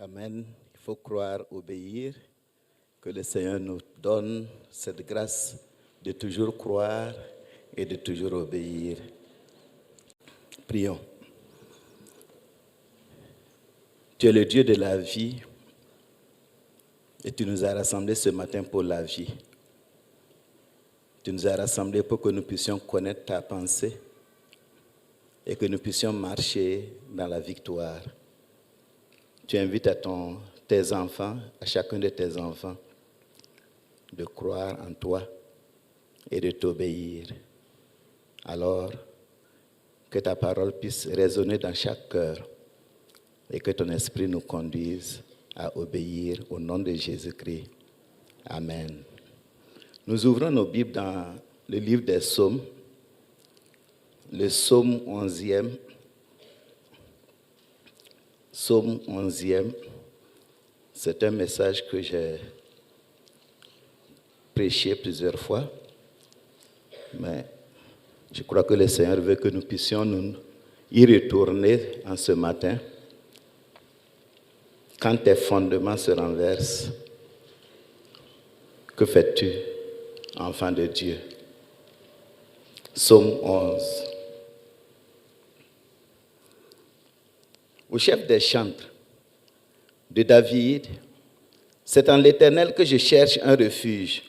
Amen. Il faut croire, obéir, que le Seigneur nous donne cette grâce de toujours croire et de toujours obéir. Prions. Tu es le Dieu de la vie et tu nous as rassemblés ce matin pour la vie. Tu nous as rassemblés pour que nous puissions connaître ta pensée et que nous puissions marcher dans la victoire. Tu invites à tes enfants, à chacun de tes enfants, de croire en toi et de t'obéir. Alors, que ta parole puisse résonner dans chaque cœur et que ton esprit nous conduise à obéir au nom de Jésus-Christ. Amen. Nous ouvrons nos Bibles dans le livre des Psaumes, le Psaume 11e. Psaume 11e, c'est un message que j'ai prêché plusieurs fois, mais je crois que le Seigneur veut que nous puissions nous y retourner en ce matin. Quand tes fondements se renversent, que fais-tu, enfant de Dieu? Psaume 11. Au chef des chantres de David, c'est en l'Éternel que je cherche un refuge.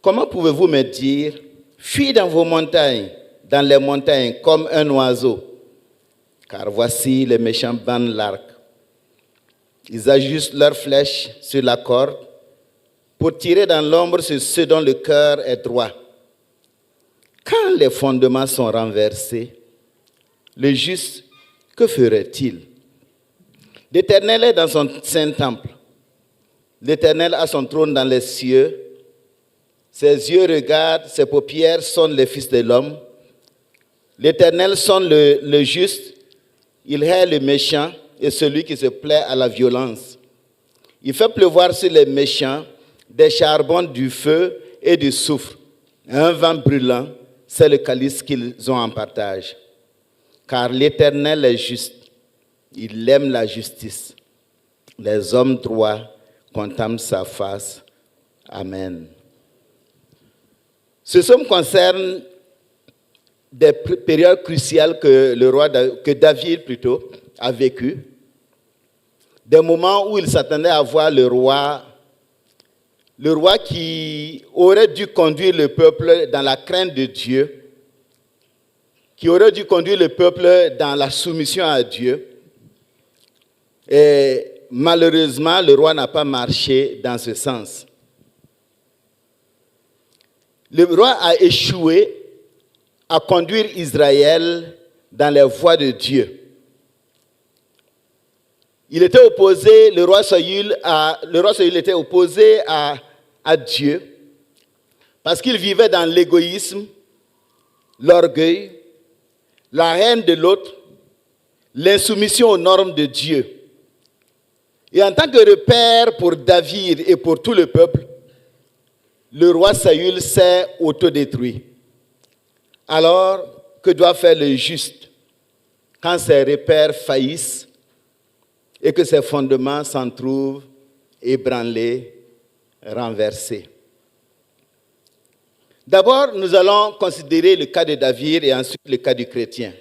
Comment pouvez-vous me dire, fuis dans vos montagnes, dans les montagnes, comme un oiseau? Car voici les méchants bandent l'arc. Ils ajustent leurs flèches sur la corde pour tirer dans l'ombre sur ceux dont le cœur est droit. Quand les fondements sont renversés, le juste, que ferait-il? L'Éternel est dans son saint temple. L'Éternel a son trône dans les cieux. Ses yeux regardent, ses paupières sondent les fils de l'homme. L'Éternel sonde le juste. Il hait le méchant et celui qui se plaît à la violence. Il fait pleuvoir sur les méchants des charbons, du feu et du soufre. Un vent brûlant, c'est le calice qu'ils ont en partage. Car l'Éternel est juste, il aime la justice. Les hommes droits contemplent sa face. Amen. Ce psaume concerne des périodes cruciales que David a vécues. Des moments où il s'attendait à voir le roi qui aurait dû conduire le peuple dans la crainte de Dieu, qui aurait dû conduire le peuple dans la soumission à Dieu. Et malheureusement, le roi n'a pas marché dans ce sens. Le roi a échoué à conduire Israël dans les voies de Dieu. Il était opposé, le roi Saül était opposé à Dieu parce qu'il vivait dans l'égoïsme, l'orgueil, la haine de l'autre, l'insoumission aux normes de Dieu. Et en tant que repère pour David et pour tout le peuple, le roi Saül s'est autodétruit. Alors, que doit faire le juste quand ses repères faillissent et que ses fondements s'en trouvent ébranlés, renversés? D'abord, nous allons considérer le cas de David et ensuite le cas du chrétien.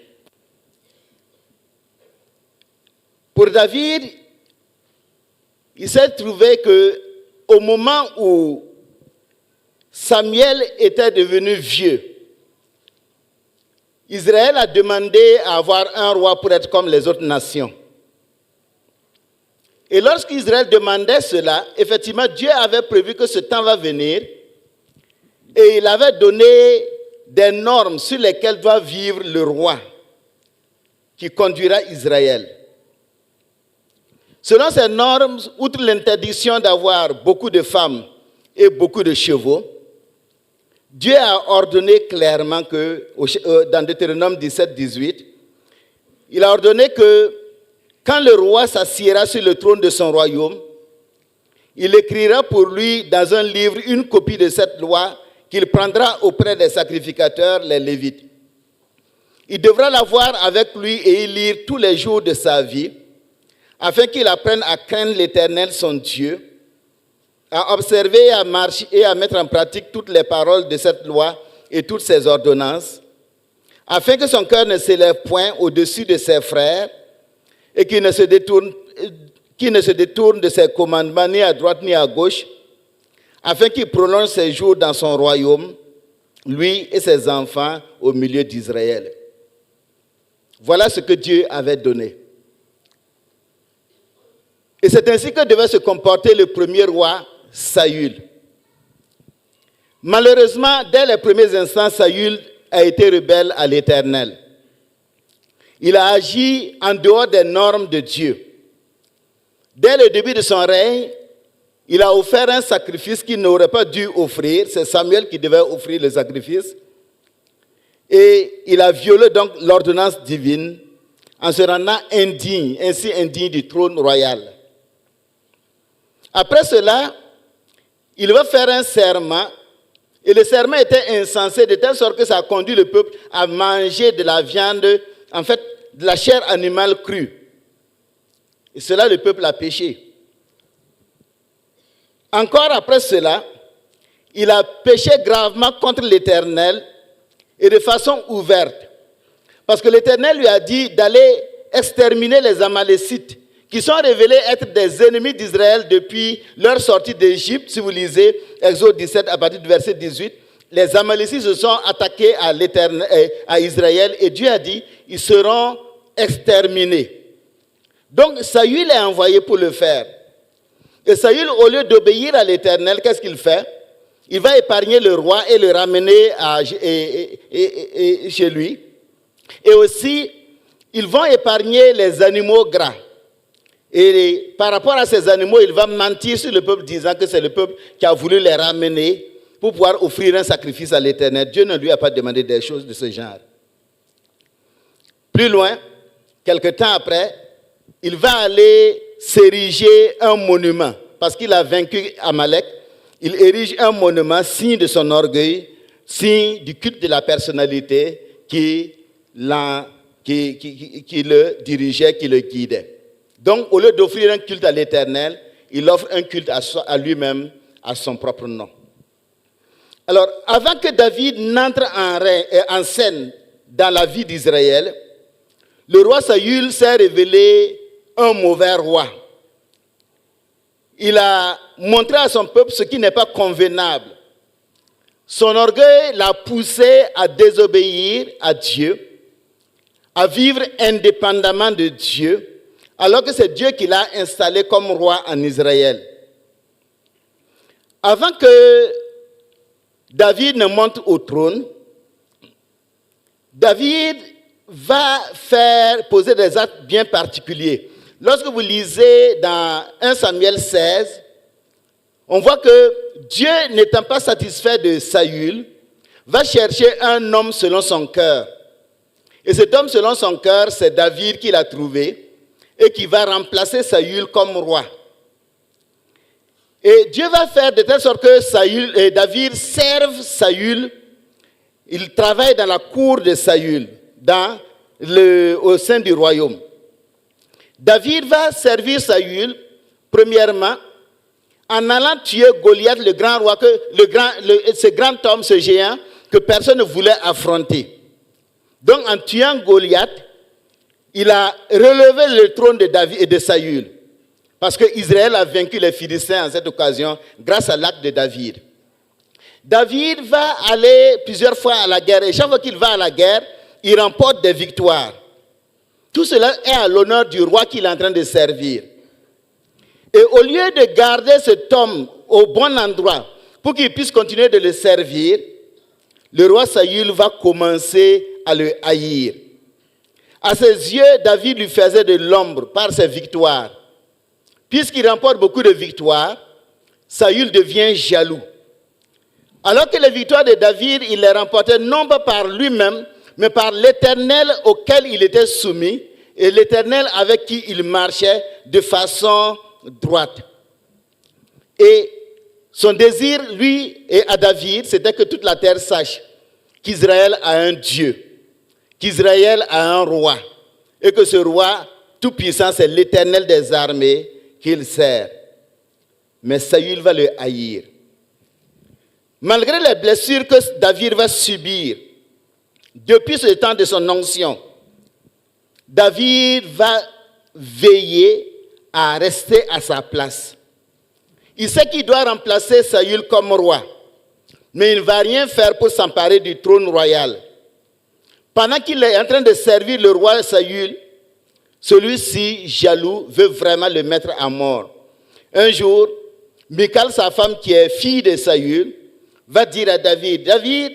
Pour David, il s'est trouvé qu'au moment où Samuel était devenu vieux, Israël a demandé à avoir un roi pour être comme les autres nations. Et lorsqu'Israël demandait cela, effectivement, Dieu avait prévu que ce temps va venir. Et il avait donné des normes sur lesquelles doit vivre le roi qui conduira Israël. Selon ces normes, outre l'interdiction d'avoir beaucoup de femmes et beaucoup de chevaux, Dieu a ordonné clairement que, dans Deutéronome 17-18, il a ordonné que quand le roi s'assiera sur le trône de son royaume, il écrira pour lui dans un livre une copie de cette loi qu'il prendra auprès des sacrificateurs, les Lévites. Il devra l'avoir avec lui et y lire tous les jours de sa vie, afin qu'il apprenne à craindre l'Éternel, son Dieu, à observer et à marcher et à mettre en pratique toutes les paroles de cette loi et toutes ses ordonnances, afin que son cœur ne s'élève point au-dessus de ses frères et qu'il ne se détourne de ses commandements ni à droite ni à gauche, afin qu'il prolonge ses jours dans son royaume, lui et ses enfants au milieu d'Israël. Voilà ce que Dieu avait donné. Et c'est ainsi que devait se comporter le premier roi, Saül. Malheureusement, dès les premiers instants, Saül a été rebelle à l'Éternel. Il a agi en dehors des normes de Dieu. Dès le début de son règne, il a offert un sacrifice qu'il n'aurait pas dû offrir. C'est Samuel qui devait offrir le sacrifice. Et il a violé donc l'ordonnance divine en se rendant ainsi indigne du trône royal. Après cela, il va faire un serment. Et le serment était insensé de telle sorte que ça a conduit le peuple à manger de la viande, en fait, de la chair animale crue. Et cela, le peuple a péché. Encore après cela, il a péché gravement contre l'Éternel et de façon ouverte. Parce que l'Éternel lui a dit d'aller exterminer les Amalécites, qui sont révélés être des ennemis d'Israël depuis leur sortie d'Égypte. Si vous lisez Exode 17 à partir du verset 18, les Amalécites se sont attaqués à Israël et Dieu a dit, ils seront exterminés. Donc Saül est envoyé pour le faire. Et Saül, au lieu d'obéir à l'Éternel, qu'est-ce qu'il fait? Il va épargner le roi et le ramener chez lui. Et aussi, ils vont épargner les animaux gras. Et par rapport à ces animaux, il va mentir sur le peuple, disant que c'est le peuple qui a voulu les ramener pour pouvoir offrir un sacrifice à l'Éternel. Dieu ne lui a pas demandé des choses de ce genre. Plus loin, quelque temps après, il va aller s'ériger un monument. Parce qu'il a vaincu Amalek, il érige un monument, signe de son orgueil, signe du culte de la personnalité qui le dirigeait, qui le guidait. Donc, au lieu d'offrir un culte à l'Éternel, il offre un culte à lui-même, à son propre nom. Alors, avant que David n'entre en scène dans la vie d'Israël, le roi Saül s'est révélé un mauvais roi. Il a montré à son peuple ce qui n'est pas convenable. Son orgueil l'a poussé à désobéir à Dieu, à vivre indépendamment de Dieu, alors que c'est Dieu qui l'a installé comme roi en Israël. Avant que David ne monte au trône, David va poser des actes bien particuliers. Lorsque vous lisez dans 1 Samuel 16, on voit que Dieu, n'étant pas satisfait de Saül, va chercher un homme selon son cœur. Et cet homme selon son cœur, c'est David qui l'a trouvé et qui va remplacer Saül comme roi. Et Dieu va faire de telle sorte que David serve Saül. Il travaille dans la cour de Saül, au sein du royaume. David va servir Saül, premièrement, en allant tuer Goliath, le grand roi, ce grand homme, ce géant, que personne ne voulait affronter. Donc, en tuant Goliath, il a relevé le trône de David et de Saül. Parce que Israël a vaincu les Philistins en cette occasion, grâce à l'acte de David. David va aller plusieurs fois à la guerre, et chaque fois qu'il va à la guerre, il remporte des victoires. Tout cela est à l'honneur du roi qu'il est en train de servir. Et au lieu de garder cet homme au bon endroit pour qu'il puisse continuer de le servir, le roi Saül va commencer à le haïr. À ses yeux, David lui faisait de l'ombre par ses victoires. Puisqu'il remporte beaucoup de victoires, Saül devient jaloux. Alors que les victoires de David, il les remportait non pas par lui-même, mais par l'Éternel auquel il était soumis et l'Éternel avec qui il marchait de façon droite. Et son désir, lui et à David, c'était que toute la terre sache qu'Israël a un Dieu, qu'Israël a un roi, et que ce roi Tout-Puissant, c'est l'Éternel des armées qu'il sert. Mais Saül va le haïr. Malgré les blessures que David va subir, depuis ce temps de son onction, David va veiller à rester à sa place. Il sait qu'il doit remplacer Saül comme roi, mais il ne va rien faire pour s'emparer du trône royal. Pendant qu'il est en train de servir le roi Saül, celui-ci, jaloux, veut vraiment le mettre à mort. Un jour, Michal, sa femme qui est fille de Saül, va dire à David, David,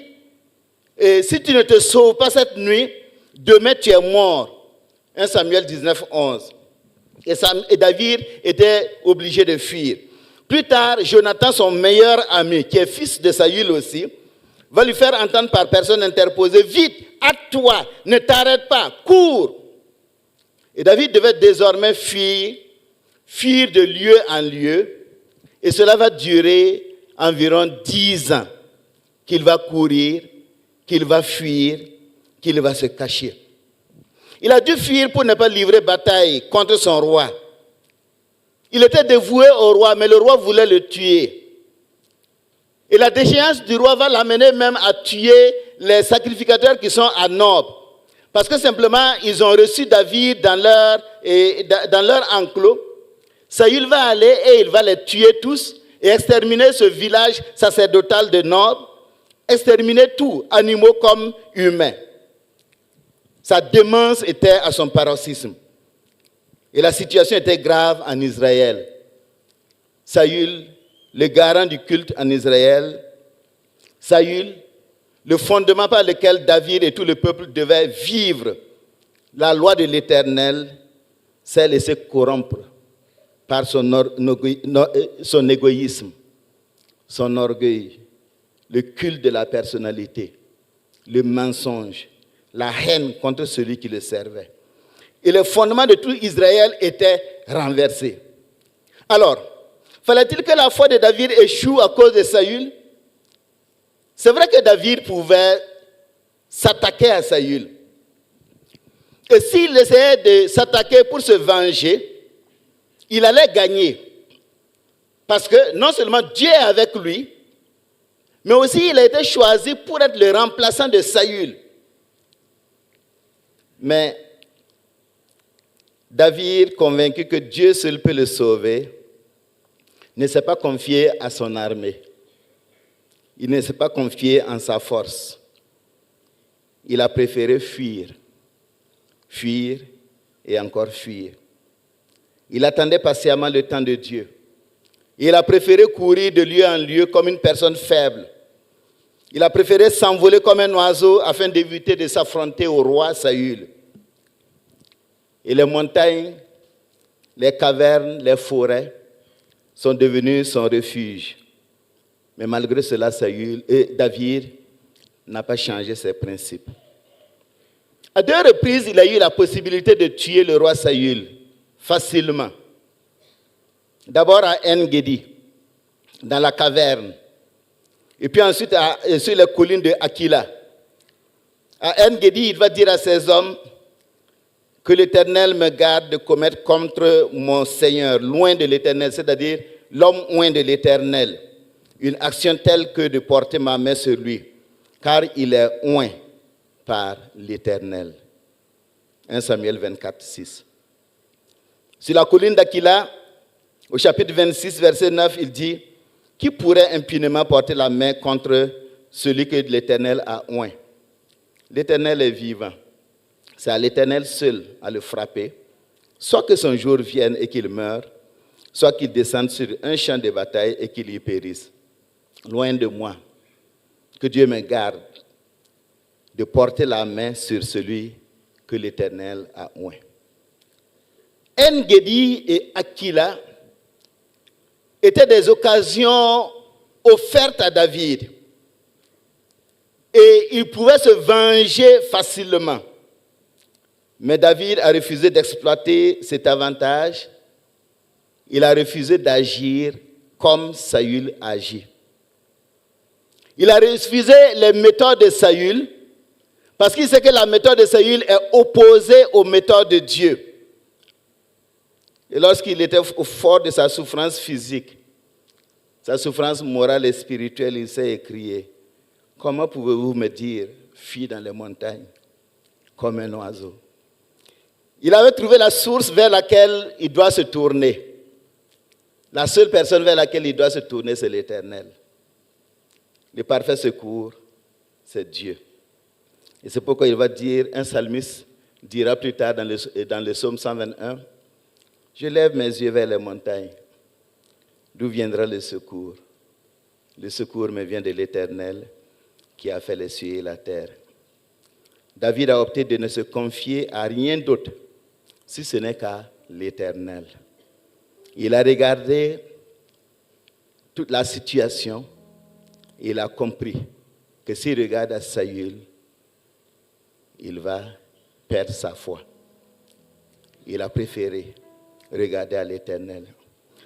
si tu ne te sauves pas cette nuit, demain tu es mort. 1 Samuel 19, 11. Et David était obligé de fuir. Plus tard, Jonathan, son meilleur ami, qui est fils de Saül aussi, va lui faire entendre par personne interposée, vite, hâte-toi, ne t'arrête pas, cours. Et David devait désormais fuir de lieu en lieu, et cela va durer environ 10 ans, qu'il va courir, qu'il va fuir, qu'il va se cacher. Il a dû fuir pour ne pas livrer bataille contre son roi. Il était dévoué au roi, mais le roi voulait le tuer. Et la déchéance du roi va l'amener même à tuer les sacrificateurs qui sont à Nob. Parce que simplement, ils ont reçu David dans leur enclos. Saül va aller et il va les tuer tous et exterminer ce village sacerdotal de Nob. Exterminer tout, animaux comme humains. Sa démence était à son paroxysme. Et la situation était grave en Israël. Saül, le garant du culte en Israël, Saül, le fondement par lequel David et tout le peuple devaient vivre la loi de l'Éternel, s'est laissé corrompre par son égoïsme, son orgueil, le culte de la personnalité, le mensonge, la haine contre celui qui le servait. Et le fondement de tout Israël était renversé. Alors, fallait-il que la foi de David échoue à cause de Saül? C'est vrai que David pouvait s'attaquer à Saül. Et s'il essayait de s'attaquer pour se venger, il allait gagner. Parce que non seulement Dieu est avec lui, mais aussi il a été choisi pour être le remplaçant de Saül. Mais David, convaincu que Dieu seul peut le sauver, ne s'est pas confié à son armée. Il ne s'est pas confié en sa force. Il a préféré fuir. Fuir et encore fuir. Il attendait patiemment le temps de Dieu. Il a préféré courir de lieu en lieu comme une personne faible. Il a préféré s'envoler comme un oiseau afin d'éviter de s'affronter au roi Saül. Et les montagnes, les cavernes, les forêts sont devenues son refuge. Mais malgré cela, David n'a pas changé ses principes. À 2 reprises, il a eu la possibilité de tuer le roi Saül facilement. D'abord à En-Gedi, dans la caverne. Et puis ensuite sur les collines de Aquila. À En-Gedi, il va dire à ses hommes que l'Éternel me garde de commettre contre mon Seigneur, loin de l'Éternel, c'est-à-dire l'homme loin de l'Éternel. Une action telle que de porter ma main sur lui, car il est oint par l'Éternel. 1 Samuel 24, 6. Sur la colline d'Aquila, au chapitre 26, verset 9, il dit « Qui pourrait impunément porter la main contre celui que l'Éternel a oint? L'Éternel est vivant. C'est à l'Éternel seul à le frapper, soit que son jour vienne et qu'il meure, soit qu'il descende sur un champ de bataille et qu'il y périsse. Loin de moi, que Dieu me garde de porter la main sur celui que l'Éternel a oint. » En-Gedi et Aquila étaient des occasions offertes à David. Et il pouvait se venger facilement. Mais David a refusé d'exploiter cet avantage. Il a refusé d'agir comme Saül agit. Il a refusé les méthodes de Saül parce qu'il sait que la méthode de Saül est opposée aux méthodes de Dieu. Et lorsqu'il était au fort de sa souffrance physique, sa souffrance morale et spirituelle, il s'est écrié, comment pouvez-vous me dire, fuis dans les montagnes, comme un oiseau? Il avait trouvé la source vers laquelle il doit se tourner. La seule personne vers laquelle il doit se tourner, c'est l'Éternel. Le parfait secours, c'est Dieu. Et c'est pourquoi il va dire, un psalmiste dira plus tard dans le psaume 121, je lève mes yeux vers les montagnes. D'où viendra le secours? Le secours me vient de l'Éternel qui a fait les cieux et la terre. David a opté de ne se confier à rien d'autre, si ce n'est qu'à l'Éternel. Il a regardé toute la situation et il a compris que s'il regarde à Saül, il va perdre sa foi. Il a préféré regarder à l'Éternel.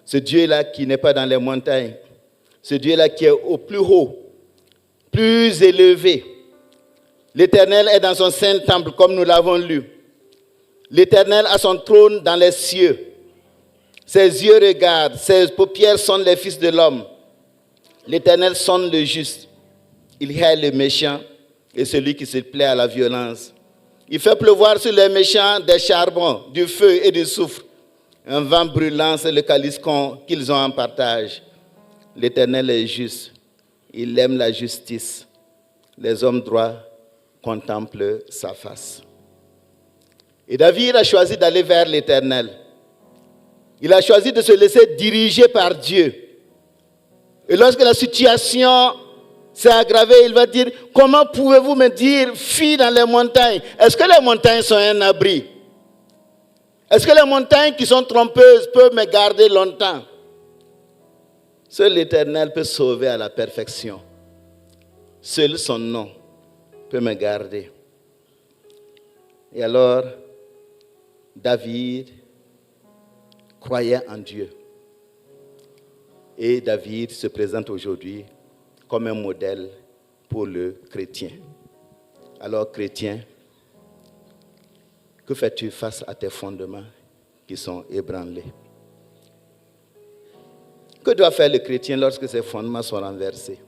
Ce Dieu-là qui n'est pas dans les montagnes, ce Dieu-là qui est au plus haut, plus élevé. L'Éternel est dans son saint temple, comme nous l'avons lu. L'Éternel a son trône dans les cieux. Ses yeux regardent, ses paupières sondent les fils de l'homme. L'Éternel sonde le juste. Il hait le méchant et celui qui se plaît à la violence. Il fait pleuvoir sur les méchants des charbons, du feu et du soufre. Un vent brûlant, c'est le calice qu'ils ont en partage. L'Éternel est juste. Il aime la justice. Les hommes droits contemplent sa face. Et David a choisi d'aller vers l'Éternel. Il a choisi de se laisser diriger par Dieu. Et lorsque la situation s'est aggravée, il va dire, comment pouvez-vous me dire, fuis dans les montagnes? Est-ce que les montagnes sont un abri? Est-ce que les montagnes qui sont trompeuses peuvent me garder longtemps? Seul l'Éternel peut sauver à la perfection. Seul son nom peut me garder. Et alors, David croyait en Dieu. Et David se présente aujourd'hui comme un modèle pour le chrétien. Alors, chrétien, que fais-tu face à tes fondements qui sont ébranlés? Que doit faire le chrétien lorsque ses fondements sont renversés?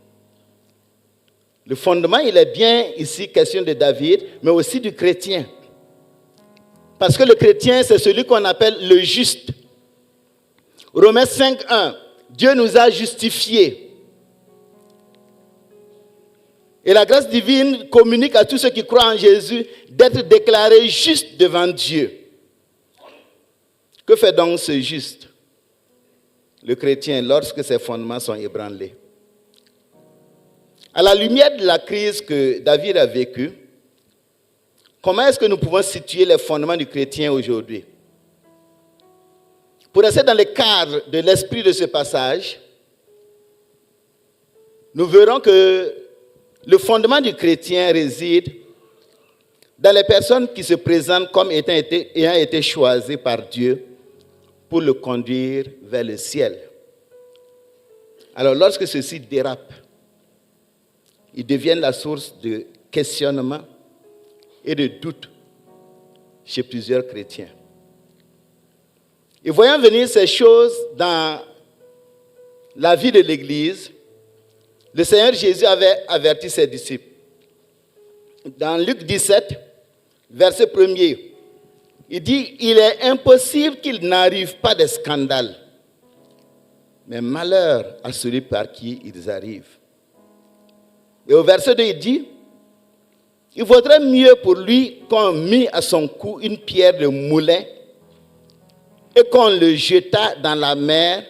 Le fondement, il est bien ici question de David, mais aussi du chrétien. Parce que le chrétien, c'est celui qu'on appelle le juste. Romains 5:1, Dieu nous a justifiés. Et la grâce divine communique à tous ceux qui croient en Jésus d'être déclarés justes devant Dieu. Que fait donc ce juste, le chrétien, lorsque ses fondements sont ébranlés? À la lumière de la crise que David a vécue, comment est-ce que nous pouvons situer les fondements du chrétien aujourd'hui? Pour rester dans le cadre de l'esprit de ce passage, nous verrons que le fondement du chrétien réside dans les personnes qui se présentent comme ayant été choisies par Dieu pour le conduire vers le ciel. Alors, lorsque ceux-ci dérapent, ils deviennent la source de questionnement et de doute chez plusieurs chrétiens. Et voyant venir ces choses dans la vie de l'Église, le Seigneur Jésus avait averti ses disciples. Dans Luc 17, verset 1er, il dit, il est impossible qu'il n'arrive pas de scandale, mais malheur à celui par qui ils arrivent. Et au verset 2, il dit, il vaudrait mieux pour lui qu'on mît à son cou une pierre de moulin et qu'on le jetât dans la mer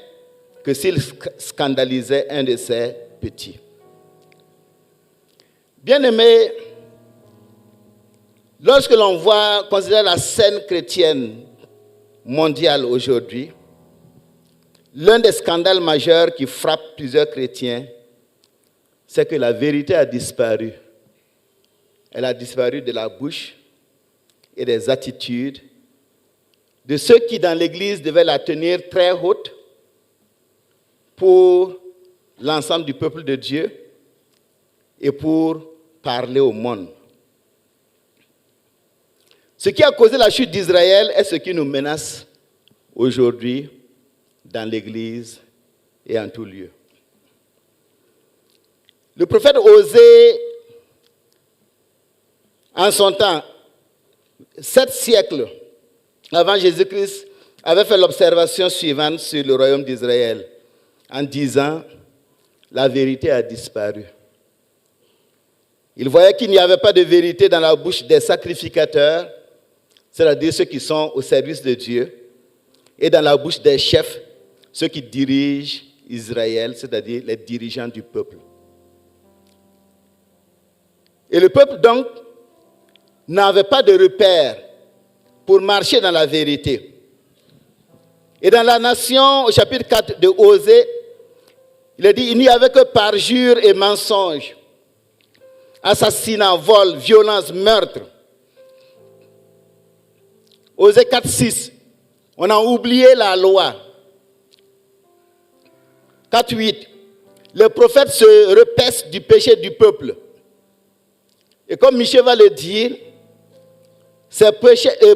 que s'il scandalisait un de ses petits. Bien-aimés, lorsque l'on considère la scène chrétienne mondiale aujourd'hui, l'un des scandales majeurs qui frappe plusieurs chrétiens, c'est que la vérité a disparu. Elle a disparu de la bouche et des attitudes de ceux qui, dans l'Église, devaient la tenir très haute pour l'ensemble du peuple de Dieu et pour parler au monde. Ce qui a causé la chute d'Israël est ce qui nous menace aujourd'hui dans l'Église et en tout lieu. Le prophète Osée, en son temps, 7 siècles avant Jésus-Christ, avait fait l'observation suivante sur le royaume d'Israël en disant « La vérité a disparu ». Il voyait qu'il n'y avait pas de vérité dans la bouche des sacrificateurs, c'est-à-dire ceux qui sont au service de Dieu, et dans la bouche des chefs, ceux qui dirigent Israël, c'est-à-dire les dirigeants du peuple. Et le peuple, donc, n'avait pas de repère pour marcher dans la vérité. Et dans la nation, au chapitre 4 de Osée, il a dit, il n'y avait que parjure et mensonge, assassinat, vol, violence, meurtre. Osée 4, 6, on a oublié la loi. 4, 8, le prophète se repaisse du péché du peuple. Et comme Michel va le dire, ces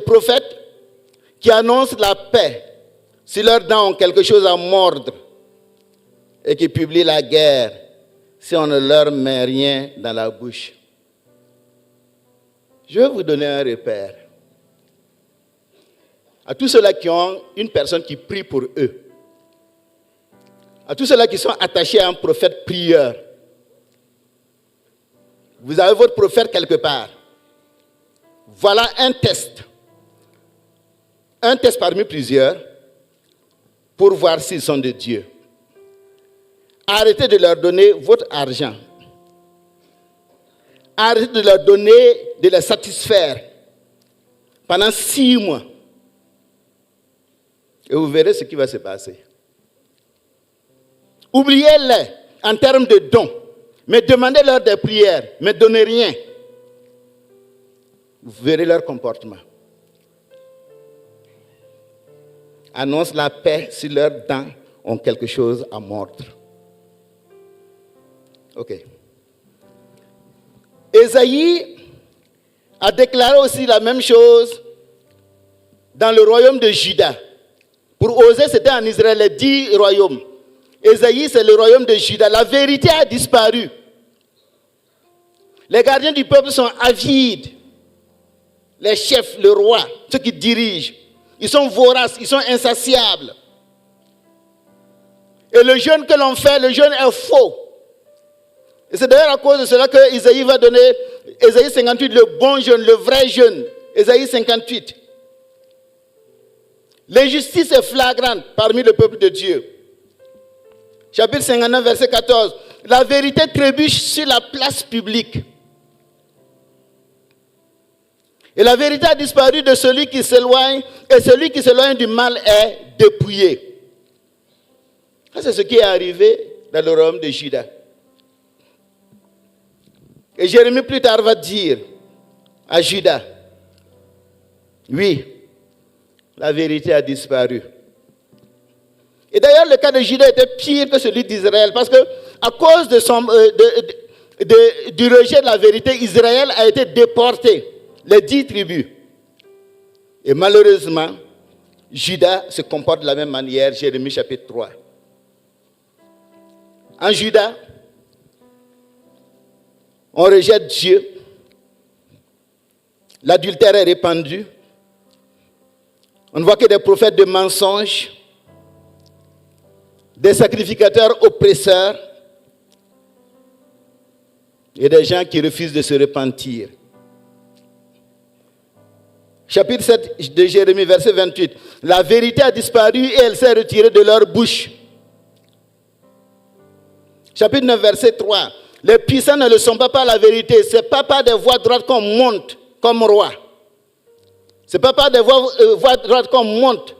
prophètes qui annoncent la paix, si leurs dents ont quelque chose à mordre, et qui publient la guerre, si on ne leur met rien dans la bouche. Je vais vous donner un repère. À tous ceux-là qui ont une personne qui prie pour eux, à tous ceux-là qui sont attachés à un prophète prieur, vous avez votre prophète quelque part. Voilà un test parmi plusieurs, pour voir s'ils sont de Dieu. Arrêtez de leur donner votre argent. Arrêtez de leur donner, de les satisfaire pendant 6 mois. Et vous verrez ce qui va se passer. Oubliez-les en termes de dons, mais demandez-leur des prières, mais donnez rien. Vous verrez leur comportement. Annonce la paix si leurs dents ont quelque chose à mordre. Ok. Ésaïe a déclaré aussi la même chose dans le royaume de Juda. Pour Osée, c'était en Israël les 10 royaumes. Ésaïe, c'est le royaume de Juda. La vérité a disparu. Les gardiens du peuple sont avides. Les chefs, le roi, ceux qui dirigent, ils sont voraces, ils sont insatiables. Et le jeûne que l'on fait, le jeûne est faux. Et c'est d'ailleurs à cause de cela que Isaïe va donner, Isaïe 58, le bon jeûne, le vrai jeûne. Isaïe 58. L'injustice est flagrante parmi le peuple de Dieu. Chapitre 59, verset 14. La vérité trébuche sur la place publique. Et la vérité a disparu de celui qui s'éloigne, et celui qui s'éloigne du mal est dépouillé. Ça, c'est ce qui est arrivé dans le royaume de Juda. Et Jérémie plus tard va dire à Juda, oui, la vérité a disparu. Et d'ailleurs, le cas de Juda était pire que celui d'Israël, parce que à cause de du rejet de la vérité, Israël a été déporté. Les 10 tribus. Et malheureusement, Juda se comporte de la même manière, Jérémie chapitre 3. En Juda, on rejette Dieu. L'adultère est répandu. On ne voit que des prophètes de mensonges, des sacrificateurs oppresseurs et des gens qui refusent de se repentir. Chapitre 7 de Jérémie, verset 28. La vérité a disparu et elle s'est retirée de leur bouche. Chapitre 9, verset 3. Les puissants ne le sont pas par la vérité. Ce n'est pas par des voies droites qu'on monte comme roi. Ce n'est pas par des voies droites qu'on monte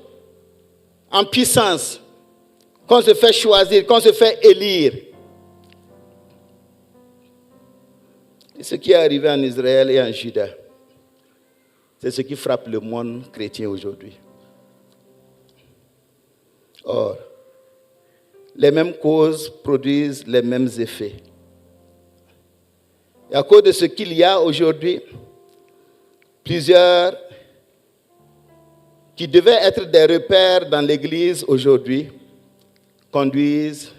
en puissance, qu'on se fait choisir, qu'on se fait élire. Et ce qui est arrivé en Israël et en Juda, c'est ce qui frappe le monde chrétien aujourd'hui. Or, les mêmes causes produisent les mêmes effets. Et à cause de ce qu'il y a aujourd'hui, plusieurs qui devaient être des repères dans l'Église aujourd'hui, conduisent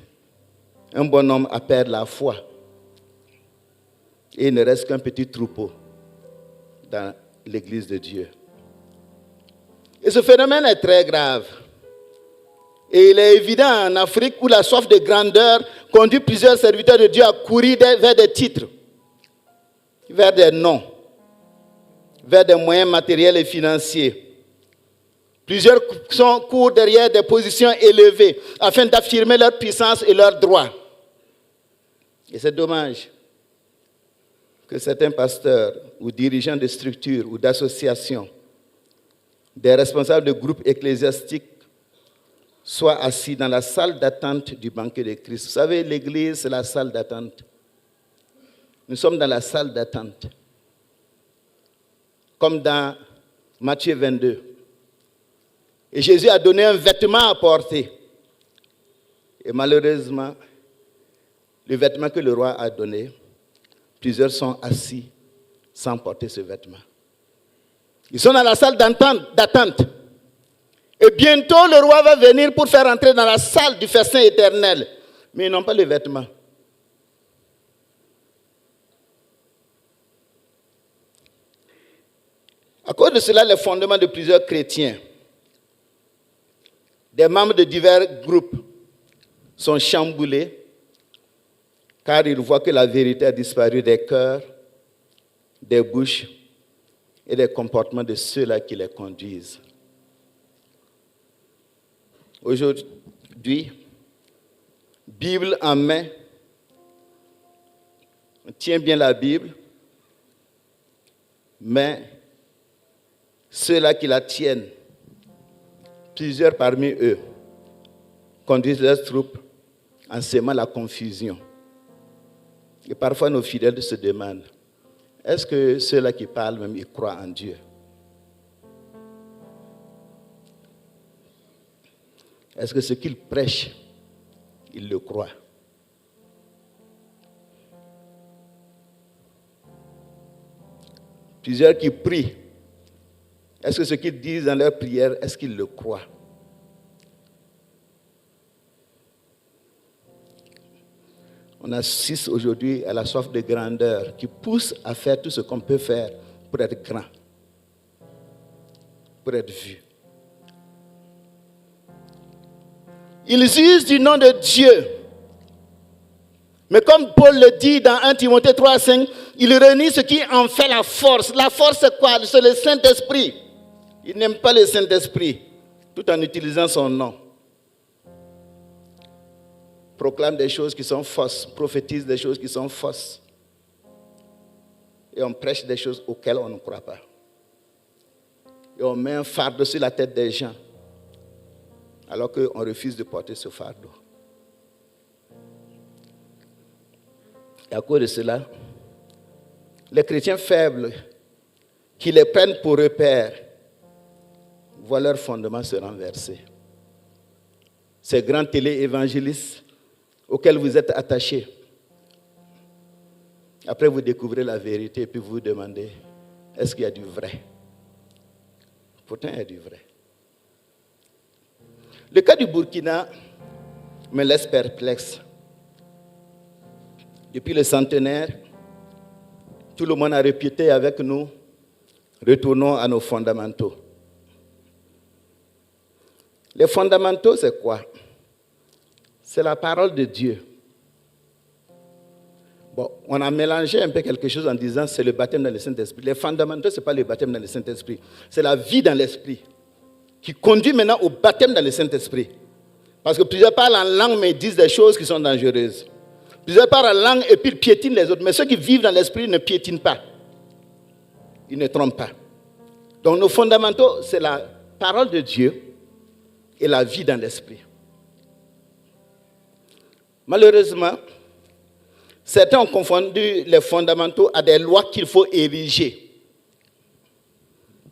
un bon homme à perdre la foi. Et il ne reste qu'un petit troupeau dans l'Église de Dieu. Et ce phénomène est très grave. Et il est évident en Afrique où la soif de grandeur conduit plusieurs serviteurs de Dieu à courir vers des titres, vers des noms, vers des moyens matériels et financiers. Plusieurs courent derrière des positions élevées afin d'affirmer leur puissance et leurs droits. Et c'est dommage que certains pasteurs ou dirigeants de structures ou d'associations, des responsables de groupes ecclésiastiques soient assis dans la salle d'attente du banquet de Christ. Vous savez, l'Église, c'est la salle d'attente. Nous sommes dans la salle d'attente. Comme dans Matthieu 22. Et Jésus a donné un vêtement à porter. Et malheureusement, le vêtement que le roi a donné, plusieurs sont assis sans porter ce vêtement. Ils sont dans la salle d'attente. Et bientôt, le roi va venir pour faire entrer dans la salle du festin éternel. Mais ils n'ont pas le vêtement. À cause de cela, les fondements de plusieurs chrétiens, des membres de divers groupes, sont chamboulés car ils voient que la vérité a disparu des cœurs, des bouches et des comportements de ceux-là qui les conduisent. Aujourd'hui, Bible en main, on tient bien la Bible, mais ceux-là qui la tiennent, plusieurs parmi eux, conduisent leurs troupes en sémant la confusion. Et parfois, nos fidèles se demandent, est-ce que ceux-là qui parlent même, ils croient en Dieu? Est-ce que ce qu'ils prêchent, ils le croient? Plusieurs qui prient, est-ce que ce qu'ils disent dans leur prière, est-ce qu'ils le croient? On assiste aujourd'hui à la soif de grandeur qui pousse à faire tout ce qu'on peut faire pour être grand, pour être vu. Ils usent du nom de Dieu. Mais comme Paul le dit dans 1 Timothée 3,5, il renie ce qui en fait la force. La force, c'est quoi? C'est le Saint-Esprit. Il n'aime pas le Saint-Esprit, tout en utilisant son nom. Proclame des choses qui sont fausses, prophétise des choses qui sont fausses. Et on prêche des choses auxquelles on ne croit pas. Et on met un fardeau sur la tête des gens, alors qu'on refuse de porter ce fardeau. Et à cause de cela, les chrétiens faibles qui les prennent pour repères voient leurs fondements se renverser. Ces grands téléévangélistes auxquels vous êtes attachés, après vous découvrez la vérité et puis vous vous demandez, est-ce qu'il y a du vrai? Pourtant, il y a du vrai. Le cas du Burkina me laisse perplexe. Depuis le centenaire, tout le monde a répété avec nous, retournons à nos fondamentaux. Les fondamentaux, c'est quoi? C'est la parole de Dieu. Bon, on a mélangé un peu quelque chose en disant c'est le baptême dans le Saint-Esprit. Les fondamentaux, ce n'est pas le baptême dans le Saint-Esprit. C'est la vie dans l'Esprit qui conduit maintenant au baptême dans le Saint-Esprit. Parce que plusieurs parlent en langue mais disent des choses qui sont dangereuses. Plusieurs parlent en langue et puis ils piétinent les autres. Mais ceux qui vivent dans l'Esprit ne piétinent pas. Ils ne trompent pas. Donc nos fondamentaux, c'est la parole de Dieu et la vie dans l'Esprit. Malheureusement, certains ont confondu les fondamentaux à des lois qu'il faut ériger.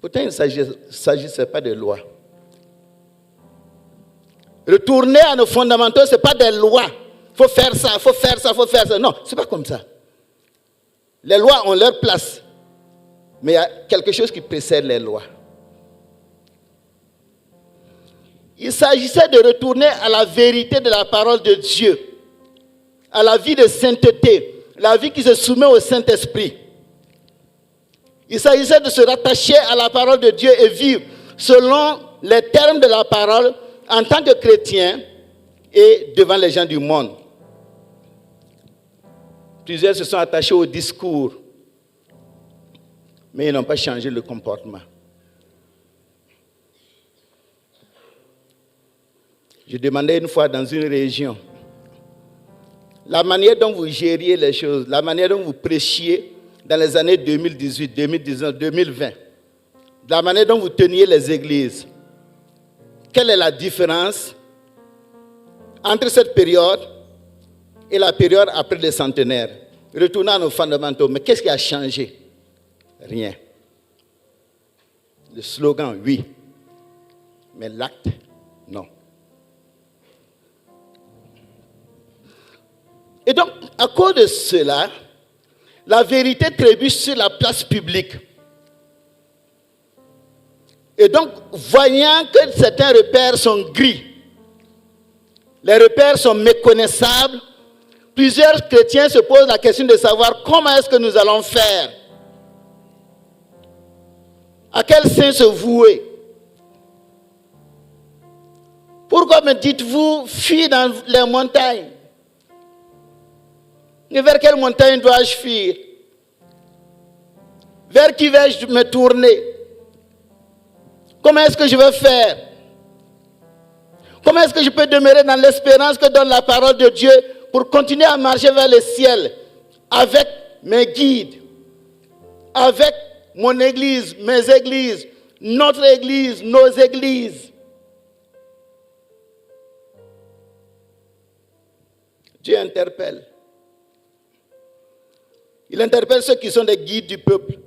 Pourtant, il ne s'agissait pas de lois. Retourner à nos fondamentaux, ce n'est pas des lois. Il faut faire ça, il faut faire ça, il faut faire ça. Non, ce n'est pas comme ça. Les lois ont leur place. Mais il y a quelque chose qui précède les lois. Il s'agissait de retourner à la vérité de la parole de Dieu, à la vie de sainteté, la vie qui se soumet au Saint-Esprit. Il s'agissait de se rattacher à la parole de Dieu et vivre selon les termes de la parole en tant que chrétien et devant les gens du monde. Plusieurs se sont attachés au discours, mais ils n'ont pas changé le comportement. Je demandais une fois dans une région, la manière dont vous gériez les choses, la manière dont vous prêchiez dans les années 2018, 2019, 2020, la manière dont vous teniez les églises, quelle est la différence entre cette période et la période après les centenaires? Retournons à nos fondamentaux. Mais qu'est-ce qui a changé? Rien. Le slogan, oui. Mais l'acte, non. Et donc, à cause de cela, la vérité trébuche sur la place publique. Et donc, voyant que certains repères sont gris, les repères sont méconnaissables, plusieurs chrétiens se posent la question de savoir comment est-ce que nous allons faire. À quel saint se vouer? Pourquoi me dites-vous, fuis dans les montagnes? Et vers quelle montagne dois-je fuir? Vers qui vais-je me tourner? Comment est-ce que je vais faire? Comment est-ce que je peux demeurer dans l'espérance que donne la parole de Dieu pour continuer à marcher vers le ciel avec mes guides, avec mon église, mes églises, notre église, nos églises? Dieu interpelle. Il interpelle ceux qui sont des guides du peuple,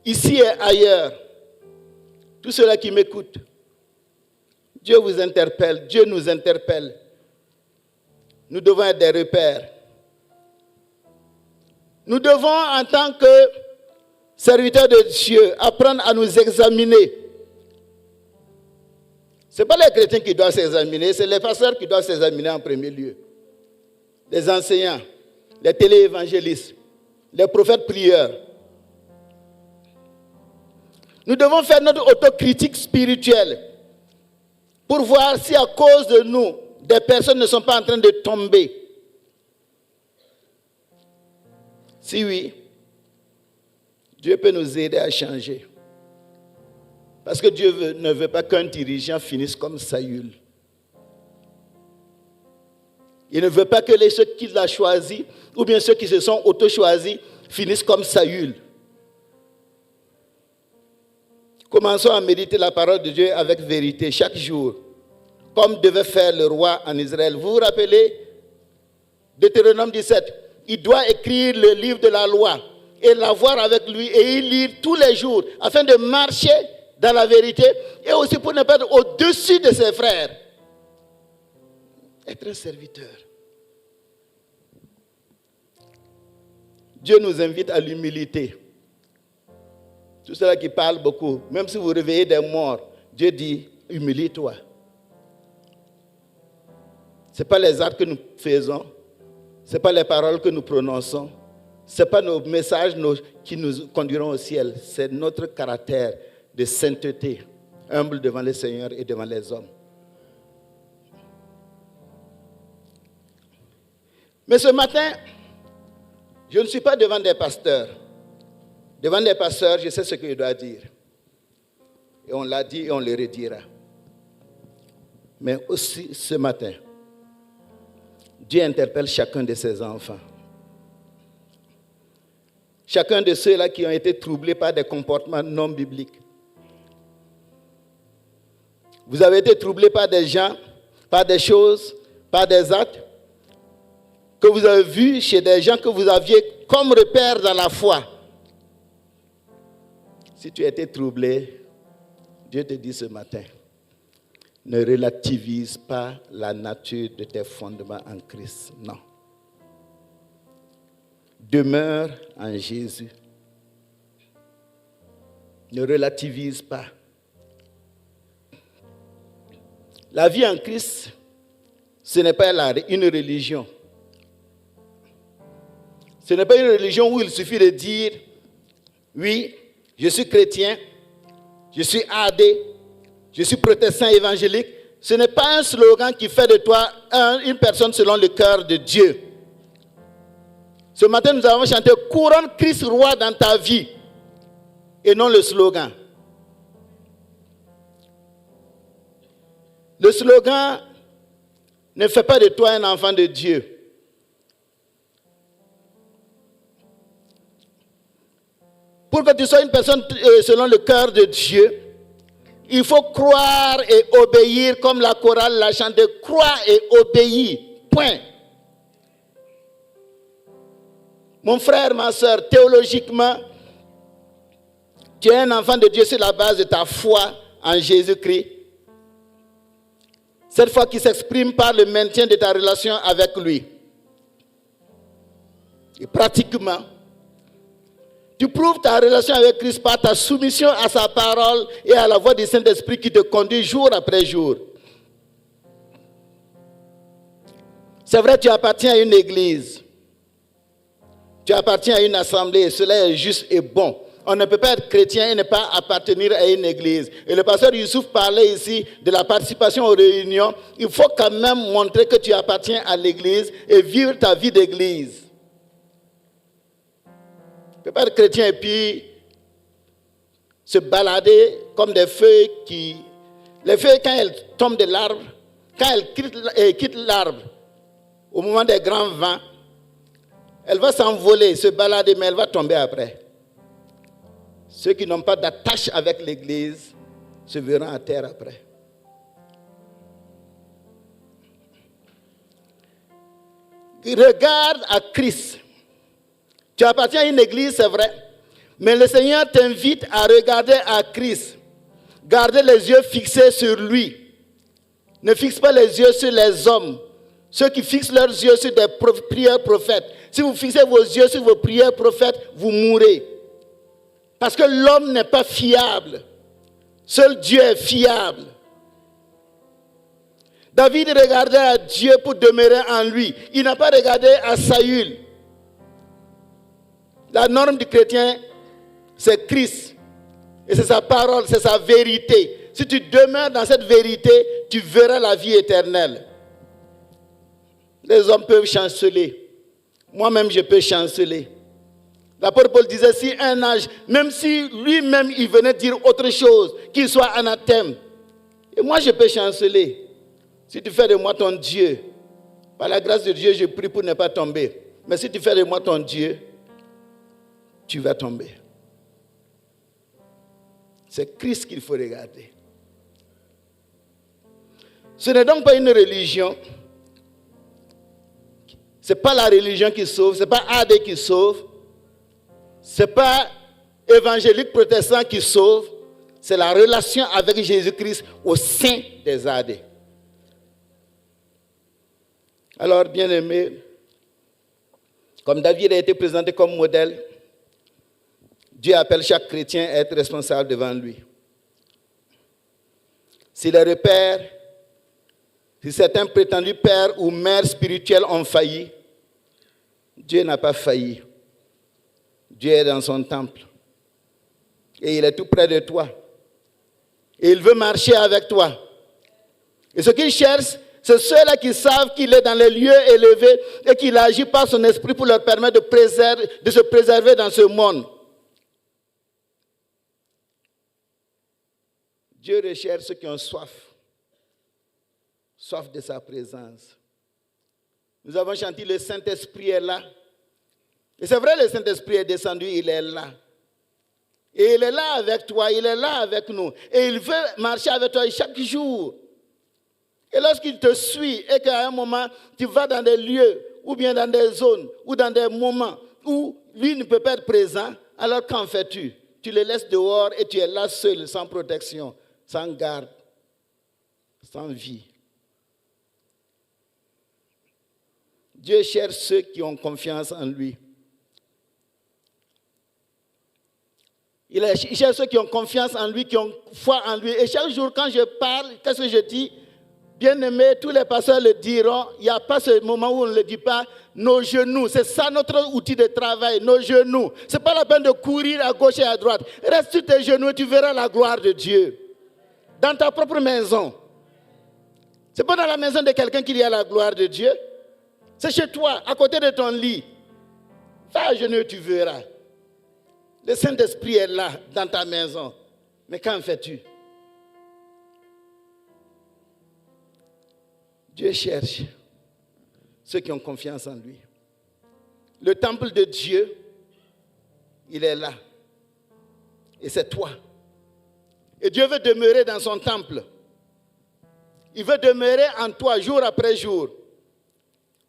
ici et ailleurs. Tous ceux-là qui m'écoutent. Dieu vous interpelle, Dieu nous interpelle. Nous devons être des repères. Nous devons, en tant que serviteurs de Dieu, apprendre à nous examiner. Ce n'est pas les chrétiens qui doivent s'examiner, c'est les pasteurs qui doivent s'examiner en premier lieu. Les enseignants, les téléévangélistes, les prophètes prieurs. Nous devons faire notre autocritique spirituelle pour voir si à cause de nous, des personnes ne sont pas en train de tomber. Si oui, Dieu peut nous aider à changer. Parce que Dieu ne veut pas qu'un dirigeant finisse comme Saül. Il ne veut pas que ceux qu'il a choisis, ou bien ceux qui se sont auto-choisis, finissent comme Saül. Commençons à méditer la parole de Dieu avec vérité chaque jour, comme devait faire le roi en Israël. Vous vous rappelez, Deutéronome 17, il doit écrire le livre de la loi et l'avoir avec lui et y lire tous les jours afin de marcher dans la vérité et aussi pour ne pas être au-dessus de ses frères. Être un serviteur. Dieu nous invite à l'humilité. Tout cela qui parle beaucoup, même si vous réveillez des morts, Dieu dit, humilie-toi. Ce n'est pas les actes que nous faisons, ce n'est pas les paroles que nous prononçons, ce n'est pas nos messages qui nous conduiront au ciel, c'est notre caractère de sainteté, humble devant le Seigneur et devant les hommes. Mais ce matin, je ne suis pas devant des pasteurs. Devant des pasteurs, je sais ce que je dois dire. Et on l'a dit et on le redira. Mais aussi ce matin, Dieu interpelle chacun de ses enfants. Chacun de ceux-là qui ont été troublés par des comportements non bibliques. Vous avez été troublés par des gens, par des choses, par des actes que vous avez vus chez des gens que vous aviez comme repère dans la foi. Si tu as été troublé, Dieu te dit ce matin, ne relativise pas la nature de tes fondements en Christ. Non. Demeure en Jésus. Ne relativise pas. La vie en Christ, ce n'est pas une religion. Ce n'est pas une religion où il suffit de dire, oui, je suis chrétien, je suis AD, je suis protestant évangélique. Ce n'est pas un slogan qui fait de toi une personne selon le cœur de Dieu. Ce matin, nous avons chanté « Couronne Christ roi dans ta vie » et non le slogan. Le slogan ne fait pas de toi un enfant de Dieu. Pour que tu sois une personne selon le cœur de Dieu, il faut croire et obéir comme la chorale l'a chanté. Croire et obéir. Point. Mon frère, ma soeur, théologiquement, tu es un enfant de Dieu sur la base de ta foi en Jésus-Christ. Cette foi qui s'exprime par le maintien de ta relation avec lui. Et pratiquement, tu prouves ta relation avec Christ par ta soumission à sa parole et à la voix du Saint-Esprit qui te conduit jour après jour. C'est vrai, tu appartiens à une église. Tu appartiens à une assemblée et cela est juste et bon. On ne peut pas être chrétien et ne pas appartenir à une église. Et le pasteur Youssouf parlait ici de la participation aux réunions. Il faut quand même montrer que tu appartiens à l'église et vivre ta vie d'église. Tu ne peux pas être chrétien et puis se balader comme des feuilles qui... Les feuilles, quand elles tombent de l'arbre, quand elles quittent l'arbre, au moment des grands vents, elle va s'envoler, se balader, mais elle va tomber après. Ceux qui n'ont pas d'attache avec l'Église se verront à terre après. Regarde à Christ. Tu appartiens à une église, c'est vrai, mais le Seigneur t'invite à regarder à Christ. Gardez les yeux fixés sur lui. Ne fixe pas les yeux sur les hommes. Ceux qui fixent leurs yeux sur des prières prophètes. Si vous fixez vos yeux sur vos prières prophètes, vous mourrez. Parce que l'homme n'est pas fiable. Seul Dieu est fiable. David regardait à Dieu pour demeurer en lui. Il n'a pas regardé à Saül. La norme du chrétien, c'est Christ. Et c'est sa parole, c'est sa vérité. Si tu demeures dans cette vérité, tu verras la vie éternelle. Les hommes peuvent chanceler. Moi-même, je peux chanceler. L'apôtre Paul disait, si un âge, même si lui-même, il venait dire autre chose, qu'il soit anathème, et moi, je peux chanceler. Si tu fais de moi ton Dieu, par la grâce de Dieu, je prie pour ne pas tomber. Mais si tu fais de moi ton Dieu, tu vas tomber. C'est Christ qu'il faut regarder. Ce n'est donc pas une religion. Ce n'est pas la religion qui sauve, ce n'est pas AD qui sauve, ce n'est pas évangélique protestant qui sauve, c'est la relation avec Jésus-Christ au sein des AD. Alors, bien-aimés, comme David a été présenté comme modèle, Dieu appelle chaque chrétien à être responsable devant lui. Si les repères, si certains prétendus pères ou mères spirituels ont failli, Dieu n'a pas failli. Dieu est dans son temple. Et il est tout près de toi. Et il veut marcher avec toi. Et ce qu'il cherche, c'est ceux-là qui savent qu'il est dans les lieux élevés et qu'il agit par son esprit pour leur permettre de se préserver dans ce monde. Dieu recherche ceux qui ont soif de sa présence. Nous avons chanté, le Saint-Esprit est là. Et c'est vrai, le Saint-Esprit est descendu, il est là. Et il est là avec toi, il est là avec nous. Et il veut marcher avec toi chaque jour. Et lorsqu'il te suit et qu'à un moment, tu vas dans des lieux, ou bien dans des zones, ou dans des moments où lui ne peut pas être présent, alors qu'en fais-tu? Tu le laisses dehors et tu es là seul, sans protection, sans garde, sans vie. Dieu cherche ceux qui ont confiance en lui. Il cherche ceux qui ont confiance en lui, qui ont foi en lui. Et chaque jour, quand je parle, qu'est-ce que je dis? Bien-aimés, tous les pasteurs le diront, il n'y a pas ce moment où on ne le dit pas, nos genoux, c'est ça notre outil de travail, nos genoux. Ce n'est pas la peine de courir à gauche et à droite. Reste sur tes genoux et tu verras la gloire de Dieu. Dans ta propre maison. Ce n'est pas dans la maison de quelqu'un qu'il y a la gloire de Dieu. C'est chez toi, à côté de ton lit. Va à genoux et tu verras. Le Saint-Esprit est là, dans ta maison. Mais qu'en fais-tu? Dieu cherche ceux qui ont confiance en lui. Le temple de Dieu, il est là. Et c'est toi. Et Dieu veut demeurer dans son temple. Il veut demeurer en toi jour après jour.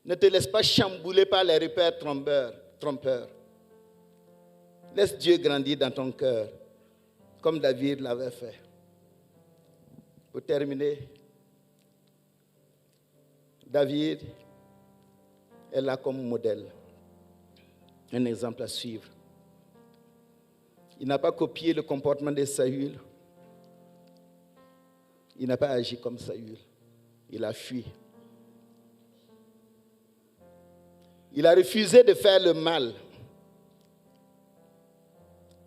Ne te laisse pas chambouler par les repères trompeurs. Laisse Dieu grandir dans ton cœur, comme David l'avait fait. Pour terminer, David est là comme modèle, un exemple à suivre. Il n'a pas copié le comportement de Saül. Il n'a pas agi comme Saül. Il a fui. Il a refusé de faire le mal.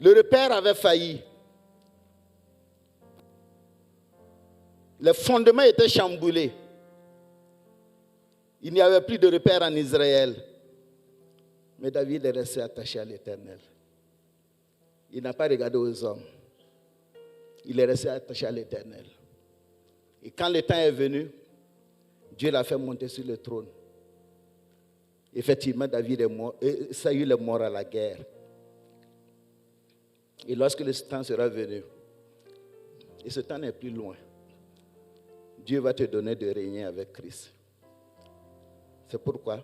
Le repère avait failli. Les fondements étaient chamboulés. Il n'y avait plus de repère en Israël. Mais David est resté attaché à l'Éternel. Il n'a pas regardé aux hommes. Il est resté attaché à l'Éternel. Et quand le temps est venu, Dieu l'a fait monter sur le trône. Effectivement, David est mort, Saül est mort à la guerre. Et lorsque le temps sera venu, et ce temps n'est plus loin, Dieu va te donner de régner avec Christ. C'est pourquoi,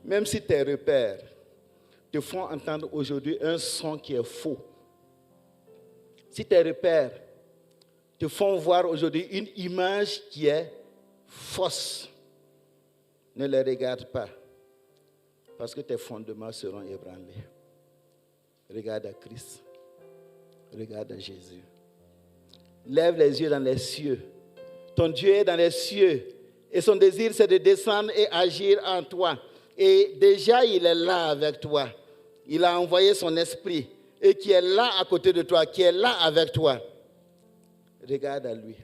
même si tes repères te font entendre aujourd'hui un son qui est faux, si tes repères te font voir aujourd'hui une image qui est fausse, ne les regarde pas, parce que tes fondements seront ébranlés. Regarde à Christ, regarde à Jésus. Lève les yeux dans les cieux. Ton Dieu est dans les cieux. Et son désir, c'est de descendre et agir en toi. Et déjà, il est là avec toi. Il a envoyé son esprit. Et qui est là à côté de toi, qui est là avec toi. Regarde à lui.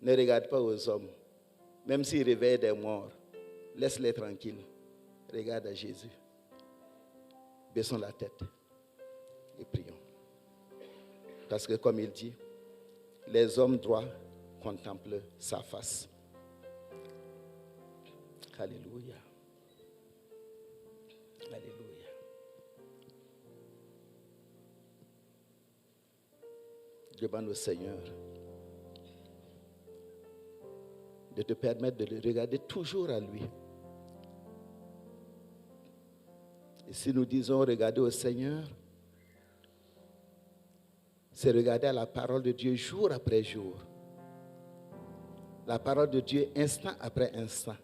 Ne regarde pas aux hommes. Même s'ils réveillent des morts, laisse-les tranquilles. Regarde à Jésus. Baissons la tête et prions. Parce que comme il dit, les hommes droits contemplent sa face. Alléluia. Alléluia. Demande au Seigneur de te permettre de le regarder toujours à lui. Et si nous disons regarder au Seigneur, c'est regarder à la parole de Dieu jour après jour. La parole de Dieu instant après instant.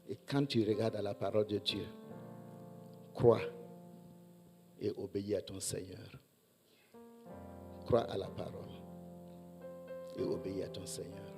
Et quand tu regardes à la parole de Dieu, crois et obéis à ton Seigneur. Crois à la parole et obéis à ton Seigneur.